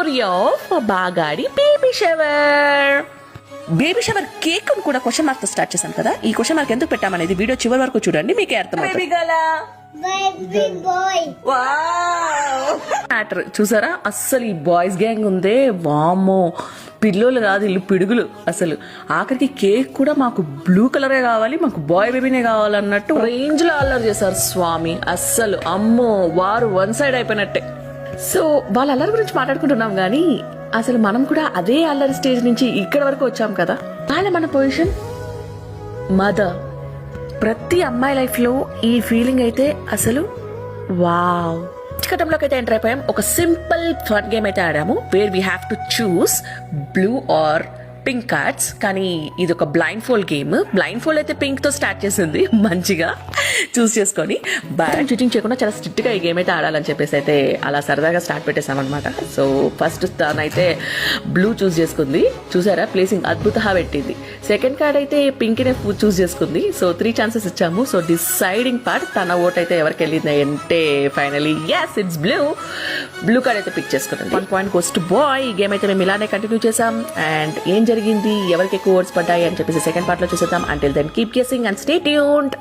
Story of బాగాడి baby shower. Baby shower cake కూడా question mark తో స్టార్ట్ చేశాం కదా. ఈ క్వశ్చన్ మార్క్ ఎందుకు పెట్టామనేది వీడియో చివరి వరకు చూడండి, మీకే అర్థమవుతుంది. చూసారా, అస్సలు ఈ బాయ్స్ గ్యాంగ్ ఉందే, వామ్మో పిల్లోలు కాదు ఇల్లు పిడుగులు. అసలు ఆఖరికి కేక్ కూడా మాకు బ్లూ కలరే కావాలి, మాకు బాయ్ బేబీనే కావాలన్నట్టు రేంజ్ లో అల్లరి చేశారు స్వామి. అస్సలు అమ్మో, వారు వన్ సైడ్ అయిపోయినట్టే. సో వాళ్ళ అల్లరి గురించి మాట్లాడుకుంటున్నాం గానీ అసలు మనం కూడా అదే అల్లరి స్టేజ్ నుంచి ఇక్కడ వరకు వచ్చాం కదా. మన పొజిషన్ మదర్. ప్రతి అమ్మాయి లైఫ్ లో ఈ ఫీలింగ్ అయితే అసలు వావ్. ఘట్టంలోకి అయితే ఎంటర్ అయిపోయాం. ఒక సింపుల్ ఫన్ గేమ్ అయితే ఆడాము, where we have to choose blue or pink cards. కానీ ఇది ఒక blind fold game. Blind fold అయితే పింక్ తో స్టార్ట్ చేసింది, మంచిగా చూస్ చేసుకొని బ్యాడ్ చీటింగ్ చేయకుండా చాలా స్ట్రిక్ట్ గా ఈ గేమ్ అయితే ఆడాలని చెప్పేసి అయితే అలా సరదాగా స్టార్ట్ పెట్టేసాం అనమాట. సో ఫస్ట్ తనైతే బ్లూ చూస్ చేసుకుంది, చూసారా ప్లేసింగ్ అద్భుతంగా పెట్టింది. సెకండ్ కార్డ్ అయితే పింక్ నే చూస్ చేసుకుంది. సో 3 ఛాన్సెస్ ఇచ్చాము. సో డిసైడింగ్ పార్ట్ తన ఓట్ అయితే ఎవరికి వెళ్ళింది అంటే finally yes it's blue card అయితే పిక్ చేసుకున్నాం. 1 point goes to boy. ఈ గేమ్ అయితే మేము ఇలానే కంటిన్యూ చేసాం. అండ్ ఏం జరిగింది, ఎవరికి ఎక్కువ ఓట్స్ పడ్డాయి అని చెప్పేసి సెకండ్ పార్ట్ లో చూసేద్దాం. Until then keep guessing and stay tuned.